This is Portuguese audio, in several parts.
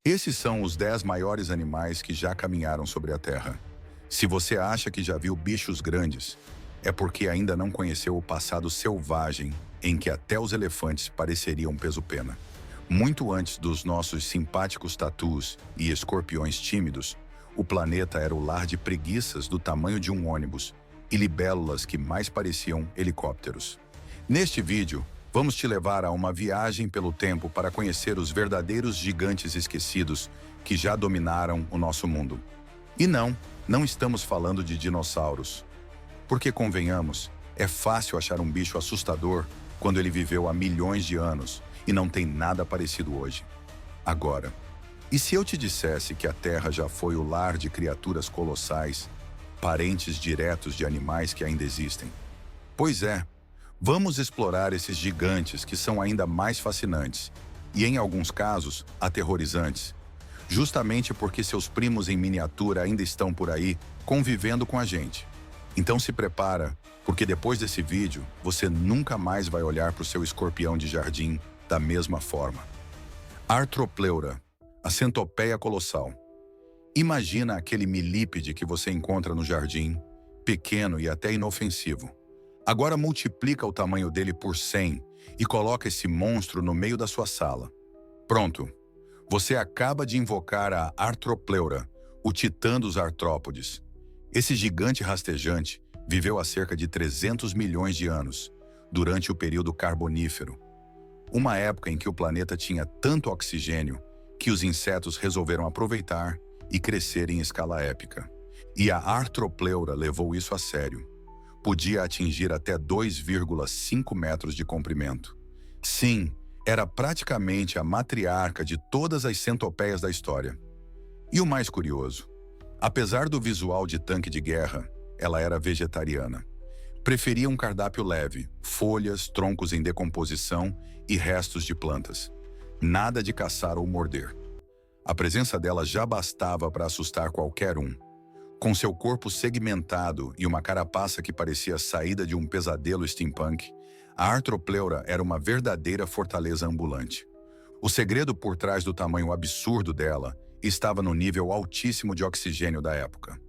Esses são os 10 maiores animais que já caminharam sobre a Terra. Se você acha que já viu bichos grandes, é porque ainda não conheceu o passado selvagem em que até os elefantes pareceriam peso-pena. Muito antes dos nossos simpáticos tatus e escorpiões tímidos, o planeta era o lar de preguiças do tamanho de um ônibus e libélulas que mais pareciam helicópteros. Neste vídeo, vamos te levar a uma viagem pelo tempo para conhecer os verdadeiros gigantes esquecidos que já dominaram o nosso mundo. E não estamos falando de dinossauros. Porque, convenhamos, é fácil achar um bicho assustador quando ele viveu há milhões de anos e não tem nada parecido hoje. Agora, e se eu te dissesse que a Terra já foi o lar de criaturas colossais, parentes diretos de animais que ainda existem? Pois é, vamos explorar esses gigantes que são ainda mais fascinantes e, em alguns casos, aterrorizantes, justamente porque seus primos em miniatura ainda estão por aí convivendo com a gente. Então se prepara, porque depois desse vídeo, você nunca mais vai olhar para o seu escorpião de jardim da mesma forma. Arthropleura, a centopeia colossal. Imagina aquele milípede que você encontra no jardim, pequeno e até inofensivo. Agora multiplica o tamanho dele por 100 e coloca esse monstro no meio da sua sala. Pronto! Você acaba de invocar a Arthropleura, o titã dos artrópodes. Esse gigante rastejante viveu há cerca de 300 milhões de anos, durante o período Carbonífero. Uma época em que o planeta tinha tanto oxigênio que os insetos resolveram aproveitar e crescer em escala épica. E a Arthropleura levou isso a sério. Podia atingir até 2,5 metros de comprimento. Sim, era praticamente a matriarca de todas as centopeias da história. E o mais curioso, apesar do visual de tanque de guerra, ela era vegetariana. Preferia um cardápio leve, folhas, troncos em decomposição e restos de plantas. Nada de caçar ou morder. A presença dela já bastava para assustar qualquer um. Com seu corpo segmentado e uma carapaça que parecia saída de um pesadelo steampunk, a Arthropleura era uma verdadeira fortaleza ambulante. O segredo por trás do tamanho absurdo dela estava no nível altíssimo de oxigênio da época,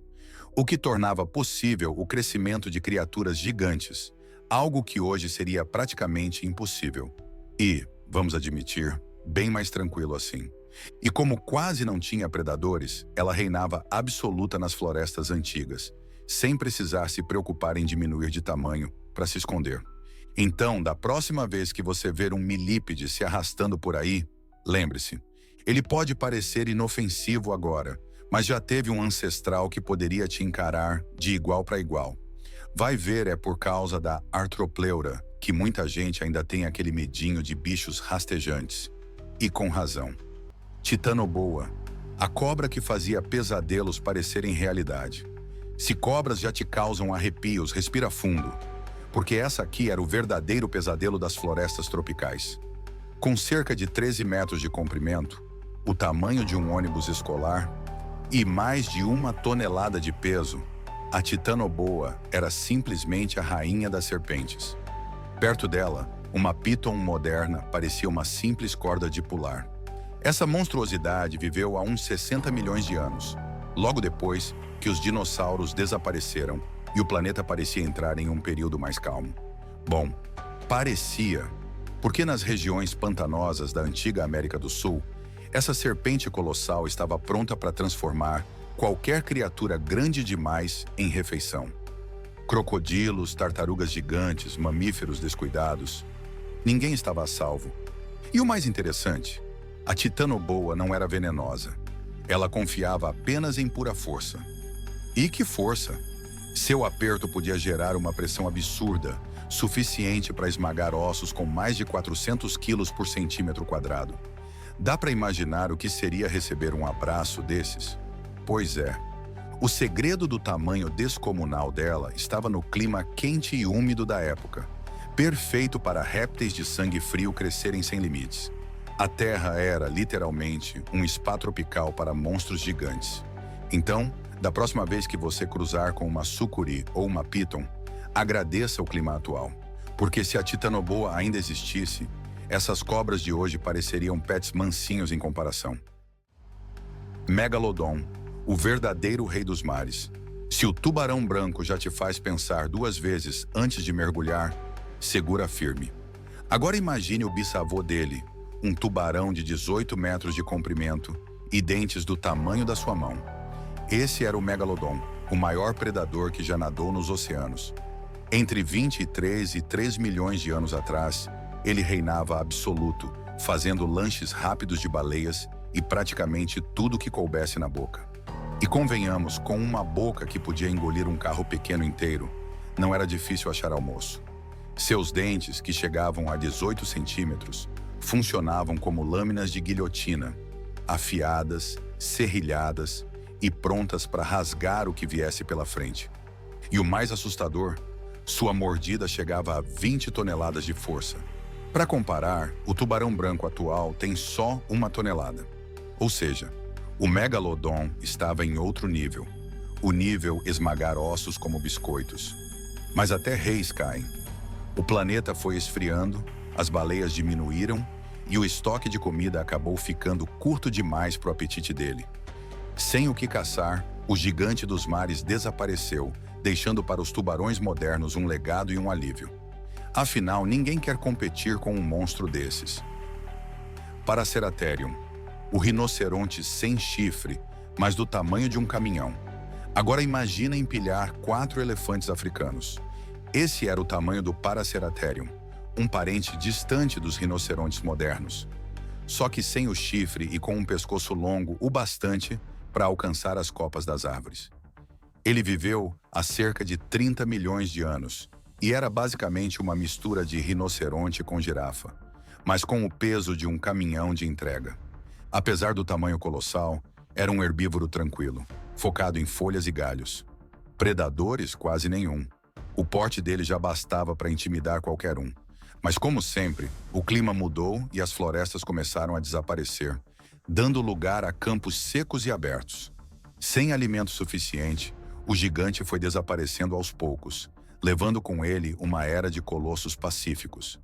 o que tornava possível o crescimento de criaturas gigantes, algo que hoje seria praticamente impossível. E, vamos admitir, bem mais tranquilo assim. E como quase não tinha predadores, ela reinava absoluta nas florestas antigas, sem precisar se preocupar em diminuir de tamanho para se esconder. Então, da próxima vez que você ver um milípede se arrastando por aí, lembre-se, ele pode parecer inofensivo agora, mas já teve um ancestral que poderia te encarar de igual para igual. Vai ver, é por causa da Arthropleura que muita gente ainda tem aquele medinho de bichos rastejantes. E com razão. Titanoboa, a cobra que fazia pesadelos parecerem realidade. Se cobras já te causam arrepios, respira fundo, porque essa aqui era o verdadeiro pesadelo das florestas tropicais. Com cerca de 13 metros de comprimento, o tamanho de um ônibus escolar e mais de 1 tonelada de peso, a Titanoboa era simplesmente a rainha das serpentes. Perto dela, uma piton moderna parecia uma simples corda de pular. Essa monstruosidade viveu há uns 60 milhões de anos, logo depois que os dinossauros desapareceram e o planeta parecia entrar em um período mais calmo. Bom, parecia, porque nas regiões pantanosas da antiga América do Sul, essa serpente colossal estava pronta para transformar qualquer criatura grande demais em refeição. Crocodilos, tartarugas gigantes, mamíferos descuidados. Ninguém estava a salvo. E o mais interessante, a Titanoboa não era venenosa. Ela confiava apenas em pura força. E que força! Seu aperto podia gerar uma pressão absurda, suficiente para esmagar ossos com mais de 400 quilos por centímetro quadrado. Dá para imaginar o que seria receber um abraço desses? Pois é. O segredo do tamanho descomunal dela estava no clima quente e úmido da época, perfeito para répteis de sangue frio crescerem sem limites. A Terra era, literalmente, um spa tropical para monstros gigantes. Então, da próxima vez que você cruzar com uma sucuri ou uma piton, agradeça o clima atual, porque se a Titanoboa ainda existisse, essas cobras de hoje pareceriam pets mansinhos em comparação. Megalodon, o verdadeiro rei dos mares. Se o tubarão branco já te faz pensar 2 vezes antes de mergulhar, segura firme. Agora imagine o bisavô dele, um tubarão de 18 metros de comprimento e dentes do tamanho da sua mão. Esse era o Megalodon, o maior predador que já nadou nos oceanos. Entre 23 e 3 milhões de anos atrás, ele reinava absoluto, fazendo lanches rápidos de baleias e praticamente tudo que coubesse na boca. E convenhamos, com uma boca que podia engolir um carro pequeno inteiro, não era difícil achar almoço. Seus dentes, que chegavam a 18 centímetros, funcionavam como lâminas de guilhotina, afiadas, serrilhadas e prontas para rasgar o que viesse pela frente. E o mais assustador, sua mordida chegava a 20 toneladas de força. Para comparar, o tubarão branco atual tem só 1 tonelada. Ou seja, o Megalodon estava em outro nível. O nível esmagar ossos como biscoitos. Mas até reis caem. O planeta foi esfriando, as baleias diminuíram e o estoque de comida acabou ficando curto demais para o apetite dele. Sem o que caçar, o gigante dos mares desapareceu, deixando para os tubarões modernos um legado e um alívio. Afinal, ninguém quer competir com um monstro desses. Paraceratherium, o rinoceronte sem chifre, mas do tamanho de um caminhão. Agora imagina empilhar 4 elefantes africanos. Esse era o tamanho do Paraceratherium, um parente distante dos rinocerontes modernos. Só que sem o chifre e com um pescoço longo o bastante para alcançar as copas das árvores. Ele viveu há cerca de 30 milhões de anos e era basicamente uma mistura de rinoceronte com girafa, mas com o peso de um caminhão de entrega. Apesar do tamanho colossal, era um herbívoro tranquilo, focado em folhas e galhos. Predadores, quase nenhum. O porte dele já bastava para intimidar qualquer um. Mas como sempre, o clima mudou e as florestas começaram a desaparecer, dando lugar a campos secos e abertos. Sem alimento suficiente, o gigante foi desaparecendo aos poucos, levando com ele uma era de colossos pacíficos.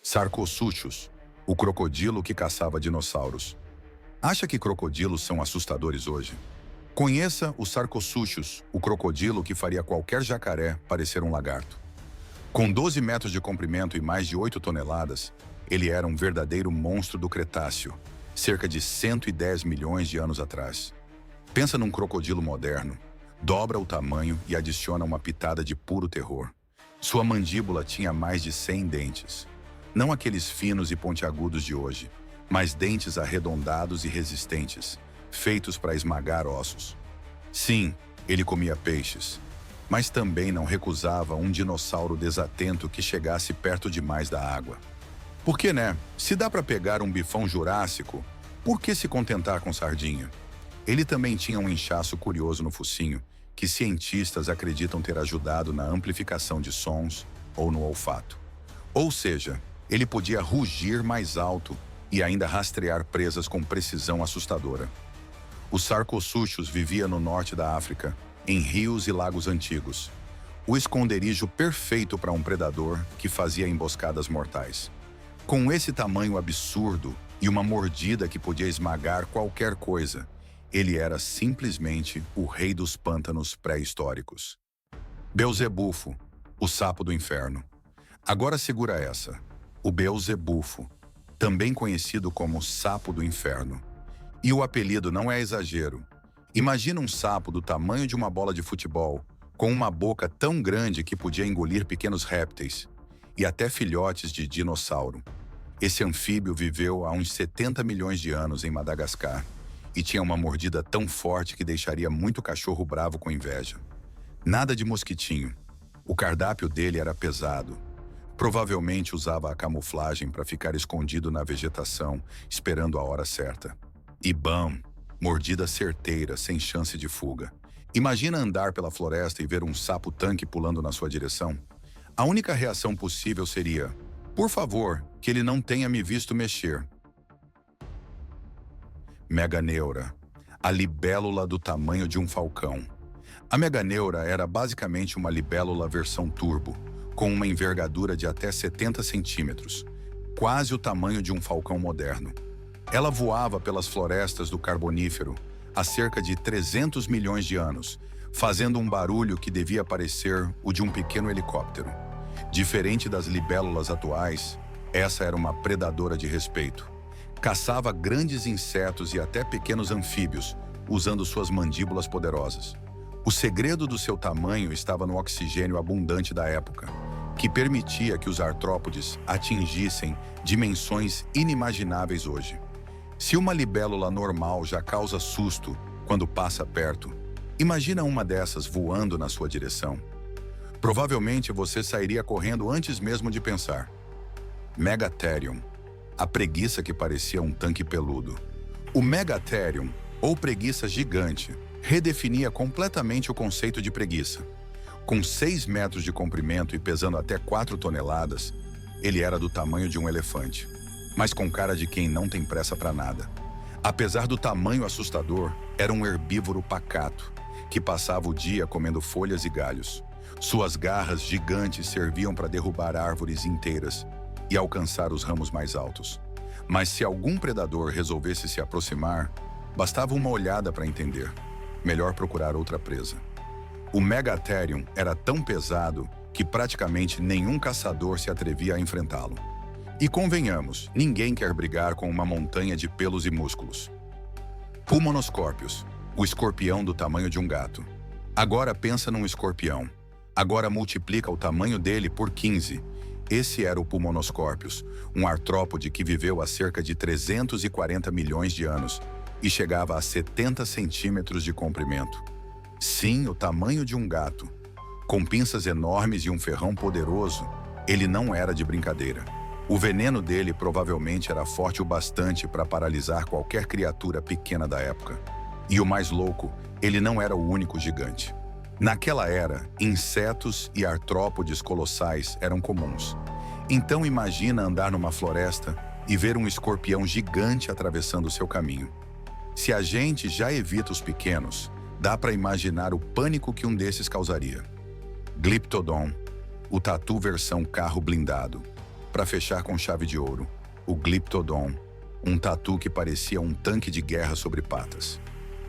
Sarcosuchus, o crocodilo que caçava dinossauros. Acha que crocodilos são assustadores hoje? Conheça o Sarcosuchus, o crocodilo que faria qualquer jacaré parecer um lagarto. Com 12 metros de comprimento e mais de 8 toneladas, ele era um verdadeiro monstro do Cretáceo, cerca de 110 milhões de anos atrás. Pensa num crocodilo moderno, dobra o tamanho e adiciona uma pitada de puro terror. Sua mandíbula tinha mais de 100 dentes. Não aqueles finos e pontiagudos de hoje, mas dentes arredondados e resistentes, feitos para esmagar ossos. Sim, ele comia peixes, mas também não recusava um dinossauro desatento que chegasse perto demais da água. Por que, né? Se dá para pegar um bifão jurássico, por que se contentar com sardinha? Ele também tinha um inchaço curioso no focinho, que cientistas acreditam ter ajudado na amplificação de sons ou no olfato. Ou seja, ele podia rugir mais alto e ainda rastrear presas com precisão assustadora. O Sarcosuchus vivia no norte da África, em rios e lagos antigos. O esconderijo perfeito para um predador que fazia emboscadas mortais. Com esse tamanho absurdo e uma mordida que podia esmagar qualquer coisa, ele era simplesmente o rei dos pântanos pré-históricos. Beelzebufo, o sapo do inferno. Agora segura essa. O Beelzebufo, também conhecido como sapo do inferno. E o apelido não é exagero. Imagina um sapo do tamanho de uma bola de futebol, com uma boca tão grande que podia engolir pequenos répteis e até filhotes de dinossauro. Esse anfíbio viveu há uns 70 milhões de anos em Madagascar e tinha uma mordida tão forte que deixaria muito cachorro bravo com inveja. Nada de mosquitinho. O cardápio dele era pesado. Provavelmente usava a camuflagem para ficar escondido na vegetação, esperando a hora certa. E bam! Mordida certeira, sem chance de fuga. Imagina andar pela floresta e ver um sapo-tanque pulando na sua direção? A única reação possível seria: por favor, que ele não tenha me visto mexer. Meganeura, a libélula do tamanho de um falcão. A meganeura era basicamente uma libélula versão turbo, com uma envergadura de até 70 centímetros, quase o tamanho de um falcão moderno. Ela voava pelas florestas do Carbonífero, há cerca de 300 milhões de anos, fazendo um barulho que devia parecer o de um pequeno helicóptero. Diferente das libélulas atuais, essa era uma predadora de respeito. Caçava grandes insetos e até pequenos anfíbios, usando suas mandíbulas poderosas. O segredo do seu tamanho estava no oxigênio abundante da época, que permitia que os artrópodes atingissem dimensões inimagináveis hoje. Se uma libélula normal já causa susto quando passa perto, imagina uma dessas voando na sua direção. Provavelmente você sairia correndo antes mesmo de pensar. Megatherium, a preguiça que parecia um tanque peludo. O Megatherium, ou preguiça gigante, redefinia completamente o conceito de preguiça. Com 6 metros de comprimento e pesando até 4 toneladas, ele era do tamanho de um elefante, mas com cara de quem não tem pressa para nada. Apesar do tamanho assustador, era um herbívoro pacato, que passava o dia comendo folhas e galhos. Suas garras gigantes serviam para derrubar árvores inteiras e alcançar os ramos mais altos. Mas se algum predador resolvesse se aproximar, bastava uma olhada para entender. Melhor procurar outra presa. O Megatherium era tão pesado que praticamente nenhum caçador se atrevia a enfrentá-lo. E convenhamos, ninguém quer brigar com uma montanha de pelos e músculos. Pulmonoscorpius, o escorpião do tamanho de um gato. Agora pensa num escorpião. Agora multiplica o tamanho dele por 15. Esse era o Pulmonoscorpius, um artrópode que viveu há cerca de 340 milhões de anos e chegava a 70 centímetros de comprimento. Sim, o tamanho de um gato. Com pinças enormes e um ferrão poderoso, ele não era de brincadeira. O veneno dele provavelmente era forte o bastante para paralisar qualquer criatura pequena da época. E o mais louco, ele não era o único gigante. Naquela era, insetos e artrópodes colossais eram comuns. Então imagina andar numa floresta e ver um escorpião gigante atravessando seu caminho. Se a gente já evita os pequenos, dá para imaginar o pânico que um desses causaria. Glyptodon, o tatu versão carro blindado. Para fechar com chave de ouro, o Glyptodon, um tatu que parecia um tanque de guerra sobre patas.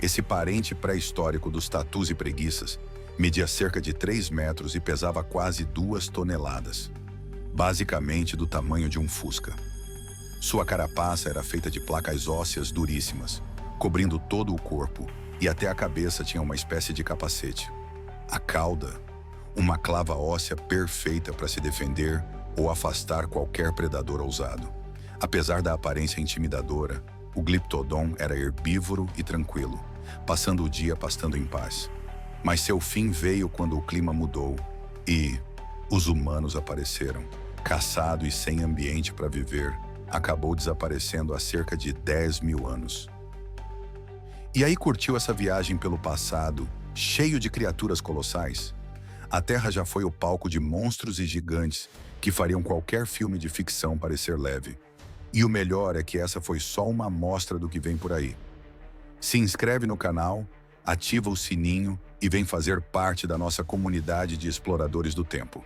Esse parente pré-histórico dos tatus e preguiças media cerca de 3 metros e pesava quase 2 toneladas, basicamente do tamanho de um Fusca. Sua carapaça era feita de placas ósseas duríssimas, cobrindo todo o corpo, e até a cabeça tinha uma espécie de capacete. A cauda, uma clava óssea perfeita para se defender ou afastar qualquer predador ousado. Apesar da aparência intimidadora, o Glyptodon era herbívoro e tranquilo, passando o dia pastando em paz. Mas seu fim veio quando o clima mudou e os humanos apareceram. Caçado e sem ambiente para viver, acabou desaparecendo há cerca de 10 mil anos. E aí curtiu essa viagem pelo passado, cheio de criaturas colossais? A Terra já foi o palco de monstros e gigantes que fariam qualquer filme de ficção parecer leve. E o melhor é que essa foi só uma amostra do que vem por aí. Se inscreve no canal, ativa o sininho e vem fazer parte da nossa comunidade de exploradores do tempo.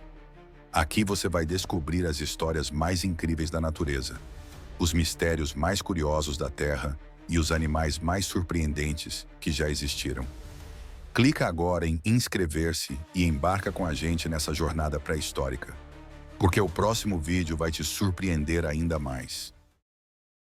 Aqui você vai descobrir as histórias mais incríveis da natureza, os mistérios mais curiosos da Terra e os animais mais surpreendentes que já existiram. Clica agora em inscrever-se e embarca com a gente nessa jornada pré-histórica, porque o próximo vídeo vai te surpreender ainda mais.